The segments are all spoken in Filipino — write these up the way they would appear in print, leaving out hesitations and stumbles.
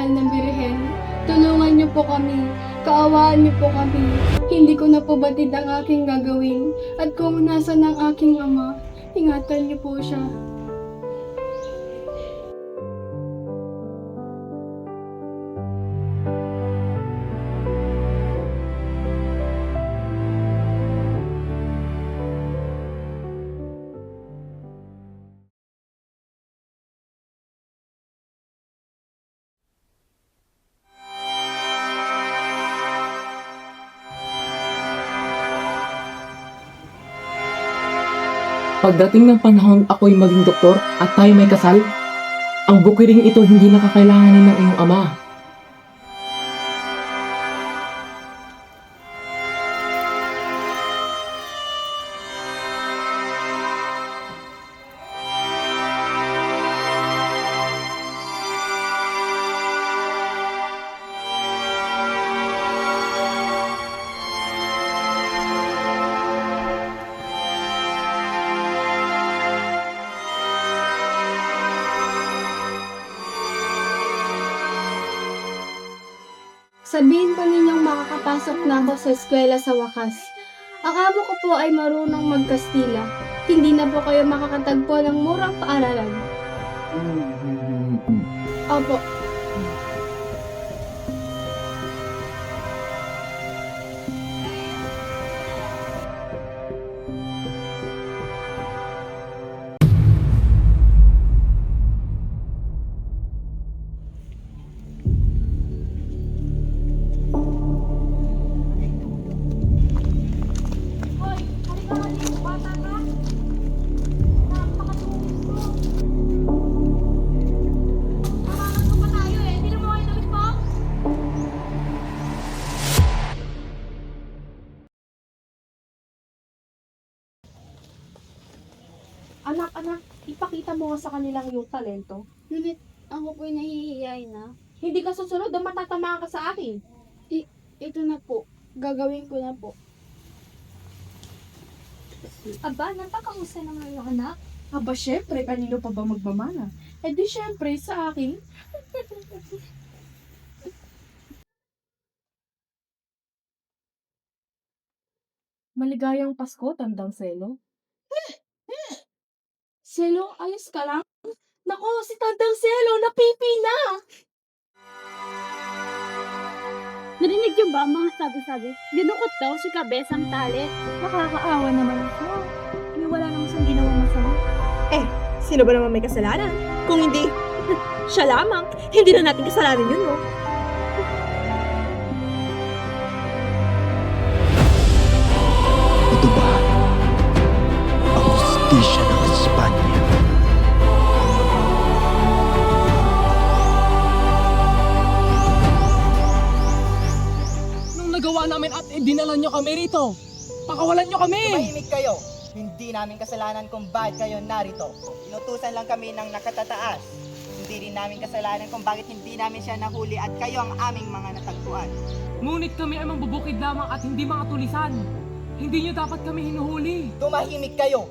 mahal na Birhen, tulungan niyo po kami. Kaawaan niyo po kami. Hindi ko na po batid ang aking gagawin. At kung nasan ang aking ama, ingatan niyo po siya. Pagdating ng panahon ako'y maging doktor at tayo may kasal, ang bukiring ito hindi nakakailanganin ng iyong ama. Sabihin po ninyong makakapasok na ako sa eskwela sa wakas. Ang amo ko po ay marunong magkastila. Hindi na po kayo makakatagpo ng murang paaralan. Opo. Anak, ipakita mo nga sa kanilang iyong talento. Ngunit ako po'y nahihiyain na. Hindi ka susunod o matatamaan ka sa akin. Ito na po. Gagawin ko na po. Aba, napakahusay naman yung anak. Aba, syempre, kanino pa ba magmamana? Eh di syempre, sa akin. Maligayang Pasko, Tandang Selo. Selo, ayos ka lang? Nako, si Tandang Selo, napipi na! Narinig niyo ba ang mga sabi-sabi? Dinukot daw si Kabesang tali. Nakakaawa naman ako. May wala namang siyang ginawang masama. Sino ba naman may kasalanan? Kung hindi, siya lamang. Hindi na natin kasalanan yun, no? Ito ba ang hustisya ng Espanya? Nung nagawa namin at dinala nyo kami rito, pakawalan nyo kami! Tumahimik kayo. Hindi namin kasalanan kung bakit kayo narito. Inutusan lang kami ng nakatataas. Hindi rin namin kasalanan kung bakit hindi namin siya nahuli at kayo ang aming mga natagpuan. Ngunit kami ay mambubukid lamang at hindi mga tulisan. Hindi nyo dapat kami hinuhuli. Tumahimik kayo.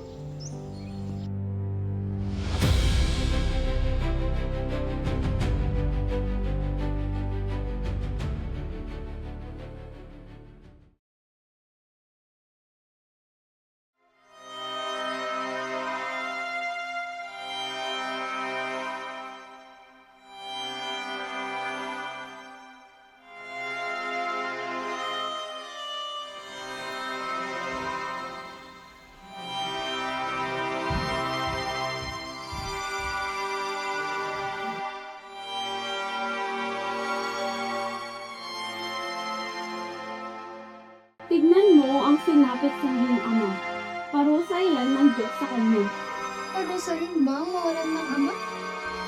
Tignan mo ang sinapit sa iyong ama. Parusa yan ng Diyos sa kanya. Parusa rin ba ang mawalan ng ama?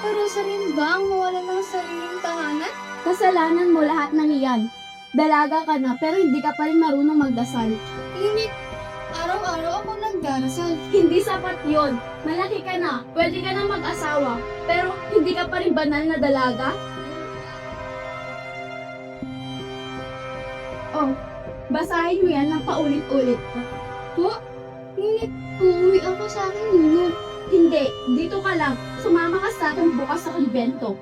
Parusa rin ba ang mawalan ng sariling tahanan? Kasalanan mo lahat ng iyan. Dalaga ka na pero hindi ka pa rin marunong magdasal. Ngunit araw-araw ako nagdarasal. Hindi sapat yon. Malaki ka na, pwede ka na mag-asawa, pero hindi ka pa rin banal na dalaga? Oh, basahin mo yan ng paulit-ulit. Po? Ngunit uuwi ako sa akin ninyo. Hindi, dito ka lang. Sumama ka sa akin bukas sa konbento.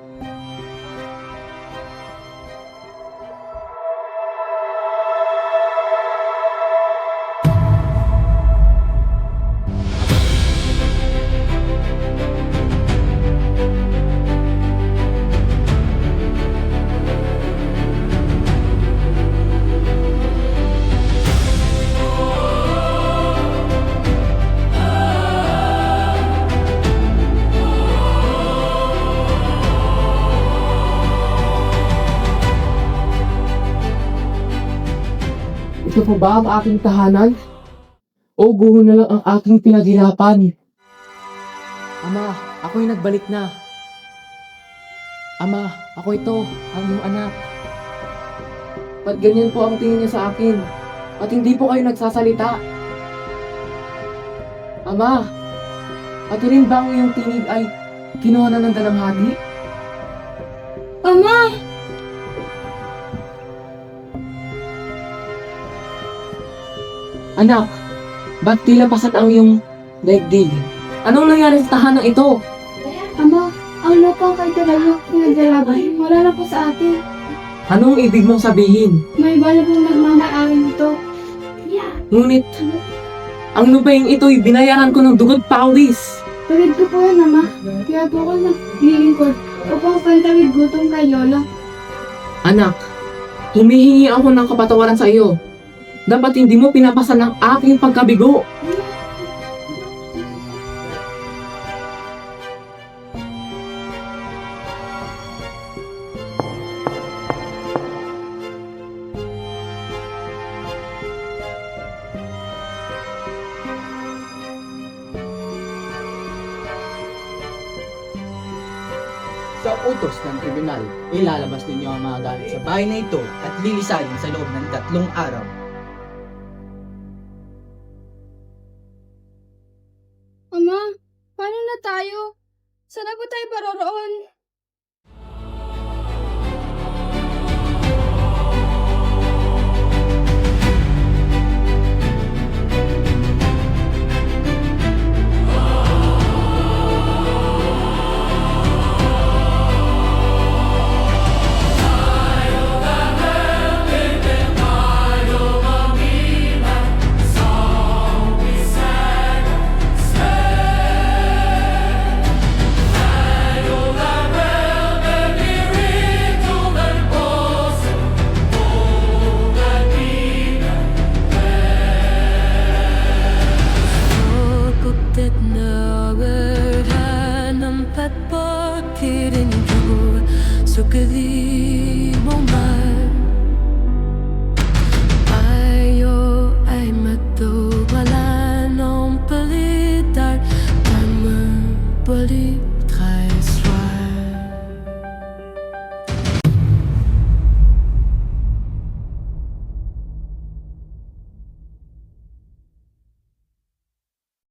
Ito po ba ang aking tahanan? O guho na lang ang aking pinaghirapan? Ama, ako'y nagbalik na. Ama, ako ito, ang iyong anak. Ba't ganyan po ang tingin niya sa akin? At hindi po kayo nagsasalita? Ama, pati rin ba ang iyong tinig ay kinuha na ng dalamhati? Ama! Anak, ba't tila pasan ang iyong daigdig? Anong nangyari sa tahanang ito? Ama, ang lupang kay talaga pinaglalaban. Wala na po sa atin. Anong ibig mong sabihin? May bala pong nagmamaaring ito. Ngunit, ang lupaing ito'y binayaran ko ng dugo't pawis. Tawid ko po yan, Ama. Kaya po ko naglilingkod upang pantawid gutom kay Lola. Anak, humihingi ako ng kapatawaran sa iyo. Dapat hindi mo pinapasan ang aking pagkabigo. Sa utos ng tribunal, ilalabas ninyo ang mga gamit sa bahay na ito at lilisanin sa loob ng 3 araw. Ama, paano na tayo? Saan na po tayo paroroon? Så que di